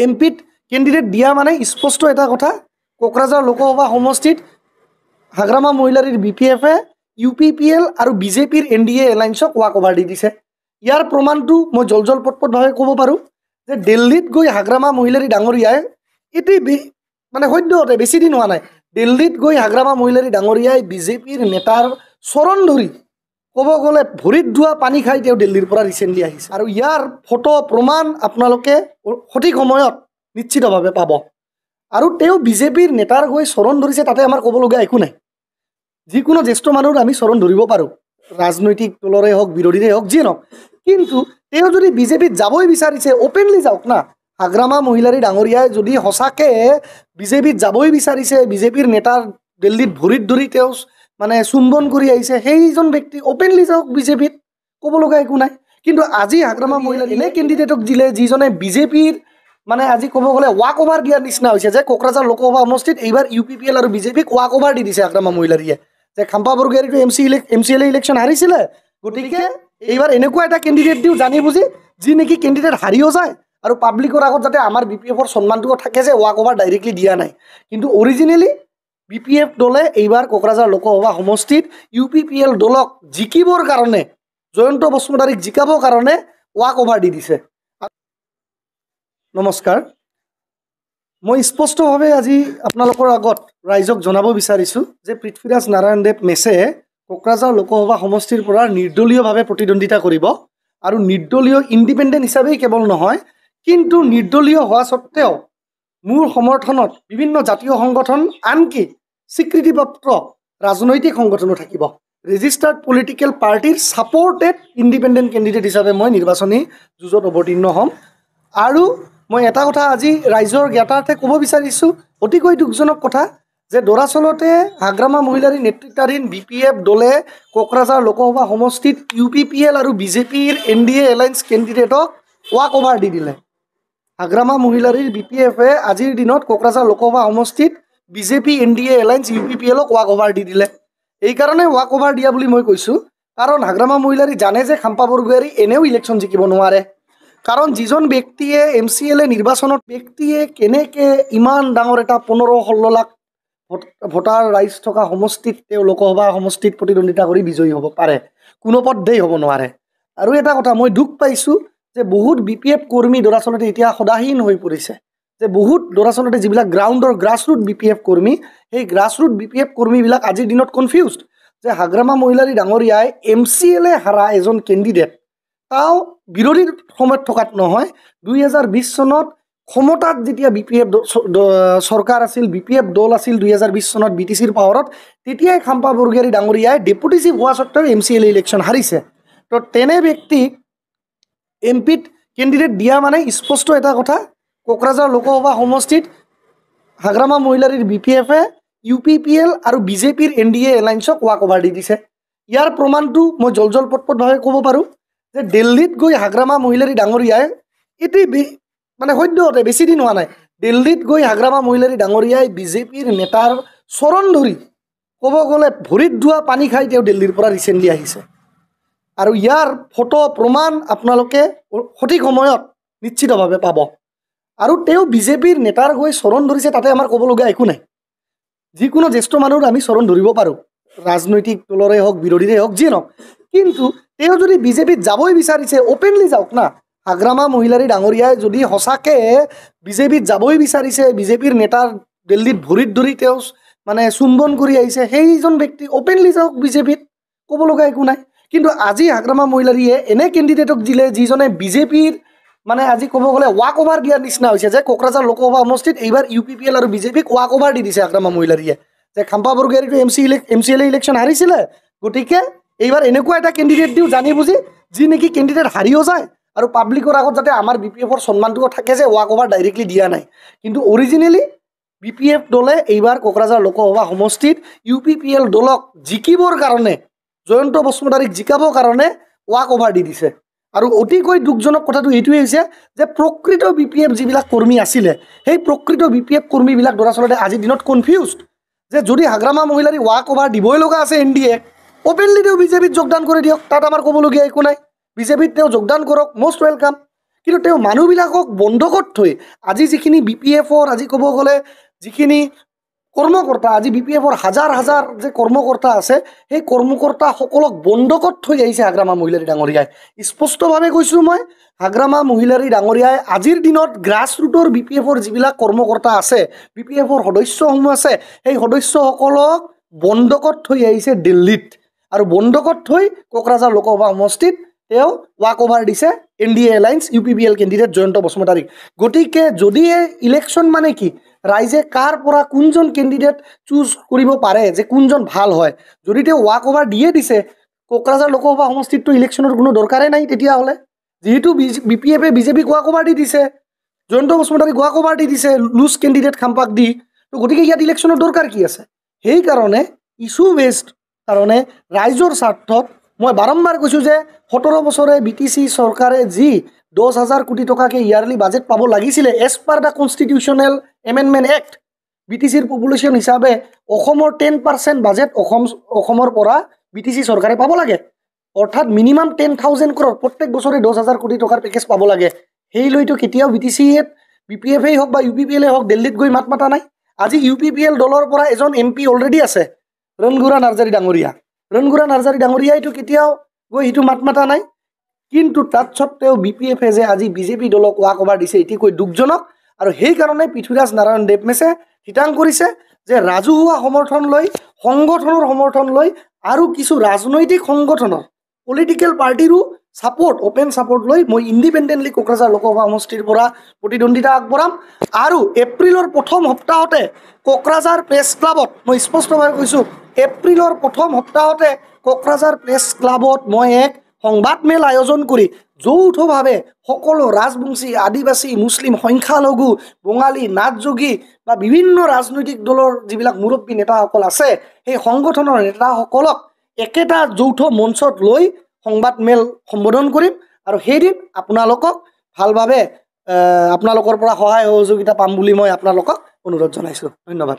এমপিত candidate দিয়া মানে স্পষ্ট এটা কথা, কোকৰাঝাৰ লোকসভা সমষ্টিত হাগ্ৰামা মহিলাৰীৰ BPF-এ UPPL আৰু বিজেপিৰ NDA এলায়েন্সক ৱাক অভাৰ দি দিছে। ইয়াৰ প্ৰমাণটো মই পটপটভাৱে ক'ব পাৰোঁ যে দিল্লীত গৈ হাগ্ৰামা মহিলাৰী ডাঙৰীয়াই এটি মানে সদ্যহতে বেছি দিন হোৱা নাই, দিল্লীত গৈ হাগ্ৰামা মহিলাৰী ডাঙৰীয়াই বিজেপিৰ নেতাৰ চৰণ ধৰি ক'ব গ'লে ভৰিত ধোৱা পানী খাই তেওঁ দিল্লীৰ পৰা ৰিচেণ্টলি আহিছে। আৰু ইয়াৰ ফটো প্ৰমাণ আপোনালোকে সঠিক সময়ত নিশ্চিতভাৱে পাব। আৰু তেওঁ বিজেপিৰ নেতাৰ গৈ চৰণ ধৰিছে, তাতে আমাৰ ক'বলগীয়া একো নাই। যিকোনো জ্যেষ্ঠ মানুহৰ আমি চৰণ ধৰিব পাৰোঁ, ৰাজনৈতিক দলৰে হওক বিৰোধীৰে হওক যিয়ে নহওক, কিন্তু তেওঁ যদি বিজেপিত যাবই বিচাৰিছে অ'পেনলি যাওক না। হাগ্ৰামা মহিলাৰী ডাঙৰীয়াই যদি সঁচাকৈ বিজেপিত যাবই বিচাৰিছে, বিজেপিৰ নেতাৰ দিল্লীত ভৰিত ধৰি তেওঁ মানে চুম্বন কৰি আহিছে, সেইজন ব্যক্তি অ'পেনলি যাওক বিজেপিত, ক'বলগা একো নাই। কিন্তু আজি হাগ্ৰামা মহিলাৰী এনে কেণ্ডিডেটক দিলে যিজনে বিজেপিৰ মানে আজি ক'ব গ'লে ৱাক অভাৰ দিয়াৰ নিচিনা হৈছে, যে কোকৰাঝাৰ লোকসভা সমষ্টিত এইবাৰ UPPL আৰু বিজেপিক ৱাক অভাৰ দি দিছে হাগ্ৰামা মহিলাৰীয়ে, যে খাম্পা বৰগোহাঞিটো MCLA ইলেকশ্যন হাৰিছিলে, গতিকে এইবাৰ এনেকুৱা এটা কেণ্ডিডেট দিওঁ জানি বুজি, যি নেকি কেণ্ডিডেট হাৰিও যায় আৰু পাব্লিকৰ আগত যাতে আমাৰ BPF-ৰ সন্মানটোও থাকে যে ৱাক অভাৰ ডাইৰেক্টলি দিয়া নাই। কিন্তু অৰিজিনেলি BPF দলে এইবাৰ কোকৰাঝাৰ লোকসভা সমষ্টিত UPPL দলক জিকিবৰ কাৰণে, জয়ন্ত বসুমতাৰীক জিকাবৰ কাৰণে ৱাক অভাৰ দি দিছে। নমস্কাৰ, মই স্পষ্টভাৱে আজি আপোনালোকৰ আগত ৰাইজক জনাব বিচাৰিছোঁ যে পৃথ্বীৰাজ নাৰায়ণ দেৱ মেছে কোকৰাঝাৰ লোকসভা সমষ্টিৰ পৰা নিৰ্দলীয়ভাৱে প্ৰতিদ্বন্দ্বিতা কৰিব। আৰু নিৰ্দলীয় ইণ্ডিপেণ্ডেণ্ট হিচাপেই কেৱল নহয়, কিন্তু নিৰ্দলীয় হোৱা স্বত্তেও মোৰ সমৰ্থনত বিভিন্ন জাতীয় সংগঠন, আনকি স্বীকৃতিপ্ৰাপ্ত ৰাজনৈতিক সংগঠনো থাকিব। ৰেজিষ্টাৰ্ড পলিটিকেল পাৰ্টিৰ ছাপৰ্টেড ইণ্ডিপেণ্ডেণ্ট কেণ্ডিডেট হিচাপে মই নিৰ্বাচনী যুঁজত অৱতীৰ্ণ হ'ম। আৰু মই এটা কথা আজি ৰাইজৰ জ্ঞাতাৰ্থে ক'ব বিচাৰিছোঁ, অতিকৈ দুখজনক কথা, যে দৰাচলতে হাগ্ৰামা মহিলাৰী নেতৃত্বাধীন BPF দলে কোকৰাঝাৰ লোকসভা সমষ্টিত UPPL আৰু বিজেপিৰ NDA এলায়েন্স কেণ্ডিডেটক ৱাক অভাৰ দি দিলে। হাগ্ৰামা মহিলাৰীৰ BPF-এ আজিৰ দিনত কোকৰাঝাৰ লোকসভা সমষ্টিত বিজেপি NDA এলায়েন্স UPPL-ক ৱাক অভাৰ দি দিলে। এইকাৰণে ৱাক অভাৰ দিয়া বুলি মই কৈছোঁ, কাৰণ হাগ্ৰামা মহিলাৰী জানে যে খাম্পা বৰগোহাঞি এনেও ইলেকশ্যন জিকিব নোৱাৰে। কাৰণ যিজন ব্যক্তিয়ে MCLA নিৰ্বাচনত ব্যক্তিয়ে কেনেকৈ ইমান ডাঙৰ এটা 15-16 লাখ ভোটাৰ ৰাইজ থকা সমষ্টিত তেওঁ লোকসভা সমষ্টিত প্ৰতিদ্বন্দ্বিতা কৰি বিজয়ী হ'ব পাৰে, কোনোপধ্যেই হ'ব নোৱাৰে। আৰু এটা কথা মই দুখ পাইছোঁ যে বহুত BPF কৰ্মী দৰাচলতে এতিয়া সদাহীন হৈ পৰিছে, যে বহুত দৰাচলতে যিবিলাক গ্ৰাউণ্ডৰ গ্ৰাছৰুট BPF কৰ্মী, সেই গ্ৰাছৰুট BPF কৰ্মীবিলাক আজিৰ দিনত কনফিউজড যে হাগ্ৰামা মহিলাৰী ডাঙৰীয়াই MCLA হাৰা এজন কেণ্ডিডেট, তাও বিৰোধী সময়ত থকাত নহয়, 2020 চনত ক্ষমতাত যেতিয়া BPF চৰকাৰ আছিল, BPF দল আছিল 2020 চনত BTC-ৰ পাৱাৰত, তেতিয়াই খাম্পা বৰগোহাঞি ডাঙৰীয়াই ডেপুটি চিফ হোৱা স্বত্তেও MCLA ইলেকশ্যন হাৰিছে। তো তেনে ব্যক্তিক এমপিত কেণ্ডিডেট দিয়া মানে স্পষ্ট এটা কথা, কোকৰাঝাৰ লোকসভা সমষ্টিত হাগ্ৰামা মহিলাৰীৰ BPF-এ UPPL আৰু বিজেপিৰ NDA এলায়েন্সক ৱাক অভাৰ দি দিছে। ইয়াৰ প্ৰমাণটো মই পটপটভাৱে ক'ব পাৰোঁ যে দিল্লীত গৈ হাগ্ৰামা মহিলাৰী ডাঙৰীয়াই এটি মানে সদ্যহতে বেছি দিন হোৱা নাই, দিল্লীত গৈ হাগ্ৰামা মহিলাৰী ডাঙৰীয়াই বিজেপিৰ নেতাৰ চৰণ ধৰি ক'ব গ'লে ভৰিত ধোৱা পানী খাই তেওঁ দিল্লীৰ পৰা ৰিচেণ্টলি আহিছে। আৰু ইয়াৰ ফটো প্ৰমাণ আপোনালোকে সঠিক সময়ত নিশ্চিতভাৱে পাব। আৰু তেওঁ বিজেপিৰ নেতাৰ গৈ চৰণ ধৰিছে, তাতে আমাৰ ক'বলগীয়া একো নাই। যিকোনো জ্যেষ্ঠ মানুহৰ আমি চৰণ ধৰিব পাৰোঁ, ৰাজনৈতিক দলৰে হওক বিৰোধীৰে হওক যিয়ে নহওক, কিন্তু তেওঁ যদি বিজেপিত যাবই বিচাৰিছে অ'পেনলি যাওক না। হাগ্ৰামা মহিলাৰী ডাঙৰীয়াই যদি সঁচাকৈ বিজেপিত যাবই বিচাৰিছে, বিজেপিৰ নেতাৰ দিল্লীত ভৰিত ধৰি তেওঁ মানে চুম্বন কৰি আহিছে, সেইজন ব্যক্তি অ'পেনলি যাওক বিজেপিত, ক'বলগা একো নাই। কিন্তু আজি হাগ্ৰামা মহিলাৰীয়ে এনে কেণ্ডিডেটক দিলে যিজনে বিজেপিৰ মানে আজি ক'ব গ'লে ৱাক অভাৰ দিয়াৰ নিচিনা হৈছে, যে কোকৰাঝাৰ লোকসভা সমষ্টিত এইবাৰ UPPL আৰু বিজেপিক ৱাক অভাৰ দি দিছে হাগ্ৰামা মহিলাৰীয়ে, যে খাম্পা বৰগোহাঞিটো MCLA ইলেকশ্যন হাৰিছিলে, গতিকে এইবাৰ এনেকুৱা এটা কেণ্ডিডেট দিওঁ জানি বুজি, যি নেকি কেণ্ডিডেট হাৰিও যায় আৰু পাব্লিকৰ আগত যাতে আমাৰ BPF-ৰ সন্মানটোও থাকে যে ৱাক অভাৰ ডাইৰেক্টলি দিয়া নাই। কিন্তু অৰিজিনেলি BPF দলে এইবাৰ কোকৰাঝাৰ লোকসভা সমষ্টিত UPPL দলক জিকিবৰ কাৰণে, জয়ন্ত বসুমতাৰীক জিকাবৰ কাৰণে ৱাক অভাৰ দি দিছে। আৰু অতিকৈ দুখজনক কথাটো এইটোৱেই হৈছে যে প্ৰকৃত BPF যিবিলাক কৰ্মী আছিলে, সেই প্ৰকৃত BPF কৰ্মীবিলাক দৰাচলতে আজিৰ দিনত কনফিউজড যে যদি হাগ্ৰামা মহিলাৰী ৱাক অভাৰ দিবই লগা আছে NDA, অ'পেনলি তেওঁ বিজেপিত যোগদান কৰি দিয়ক, তাত আমাৰ ক'বলগীয়া একো নাই। বিজেপিত তেওঁ যোগদান কৰক, মষ্ট ৱেলকাম। কিন্তু তেওঁ মানুহবিলাকক বন্ধকত থৈ আজি যিখিনি BPFৰ আজি ক'ব গ'লে যিখিনি কৰ্মকৰ্তা আজি BPFৰ হাজাৰ হাজাৰ যে কৰ্মকৰ্তা আছে সেই কৰ্মকৰ্তাসকলক বন্ধকত থৈ আহিছে হাগ্ৰামা মহিলাৰী ডাঙৰীয়াই স্পষ্টভাৱে কৈছোঁ মই হাগ্ৰামা মহিলাৰী ডাঙৰীয়াই আজিৰ দিনত গ্ৰাছ ৰুটৰ BPFৰ যিবিলাক কৰ্মকৰ্তা আছে BPFৰ সদস্যসমূহ আছে সেই সদস্যসকলক বন্ধকত থৈ আহিছে দিল্লীত আৰু বন্ধকত থৈ কোকৰাঝাৰ লোকসভা সমষ্টিত তেওঁ ৱাক অভাৰ দিছে NDA alliance UPPL candidate Jayanta বসুমতাৰীক গতিকে যদি ইলেকশ্যন মানে কি ৰাইজে কাৰ পৰা কোনজন কেণ্ডিডেট চুজ কৰিব পাৰে যে কোনজন ভাল হয় যদি তেওঁ ৱাক অভাৰ দিয়ে দিছে কোকৰাঝাৰ লোকসভা সমষ্টিতটো ইলেকশ্যনৰ কোনো দৰকাৰেই নাই তেতিয়াহ'লে যেহেতু BPF বিজেপিক ৱাক অভাৰ দি দিছে জয়ন্ত বসুমতাৰীক ৱাক অভাৰ দি দিছে লুজ কেণ্ডিডেট খাম্পাক দি তো গতিকে ইয়াত ইলেকশ্যনৰ দৰকাৰ কি আছে সেইকাৰণে ইছ্যু বেছড কাৰণে ৰাইজৰ স্বাৰ্থত মই বাৰম্বাৰ কৈছোঁ যে 17 বছৰে BTC চৰকাৰে যি 10,000 কোটি টকাকে ইয়াৰলি বাজেট পাব লাগিছিলে as per the constitutional amendment act BTCৰ পপুলেশ্যন হিচাপে অসমৰ 10% বাজেট অসমৰ পৰা BTC চৰকাৰে পাব লাগে অৰ্থাৎ মিনিমাম 10,000 crore প্ৰত্যেক বছৰে 10,000 কোটি টকাৰ পেকেজ পাব লাগে সেই লৈতো কেতিয়াও BPF হওক বা UPPL হওক দিল্লীত গৈ মাত মাতা নাই আজি UPPL দলৰ পৰা এজন MP অলৰেডি আছে ৰণগুৰা নাৰ্জাৰী ডাঙৰীয়াইতো কেতিয়াও গৈ সেইটো মাত মাতা নাই কিন্তু তাত সত্ত্বেও BPF যে আজি বিজেপি দলক ৱাক অভাৰ দিছে এটিকৈ দুখজনক আৰু সেইকাৰণে পৃথ্বীৰাজ নাৰায়ণ দেৱমেছে ঠিতাং কৰিছে যে ৰাজহুৱা সমৰ্থন লৈ সংগঠনৰ সমৰ্থন লৈ আৰু কিছু ৰাজনৈতিক সংগঠনৰ পলিটিকেল পাৰ্টিৰো সাপোৰ্ট ওপেন সাপোৰ্ট লৈ মই ইণ্ডিপেণ্ডেণ্টলি কোকৰাঝাৰ লোকসভা সমষ্টিৰ পৰা প্ৰতিদ্বন্দ্বিতা আগবঢ়াম আৰু এপ্ৰিলৰ প্ৰথম সপ্তাহতে কোকৰাঝাৰ প্ৰেছ ক্লাবত মই স্পষ্টভাৱে কৈছোঁ এপ্ৰিলৰ প্ৰথম সপ্তাহতে কোকৰাঝাৰ প্ৰেছ ক্লাবত মই এক সংবাদমেল আয়োজন কৰি যৌথভাৱে সকলো ৰাজবংশী আদিবাসী মুছলিম সংখ্যালঘু বঙালী নাথযোগী বা বিভিন্ন ৰাজনৈতিক দলৰ যিবিলাক মুৰব্বী নেতাসকল আছে সেই সংগঠনৰ নেতাসকলক একেটা যৌথ মঞ্চত লৈ সংবাদমেল সম্বোধন কৰিম আৰু সেইদিন আপোনালোকক ভালভাৱে আপোনালোকৰ পৰা সহায় সহযোগিতা পাম বুলি মই আপোনালোকক অনুৰোধ জনাইছোঁ ধন্যবাদ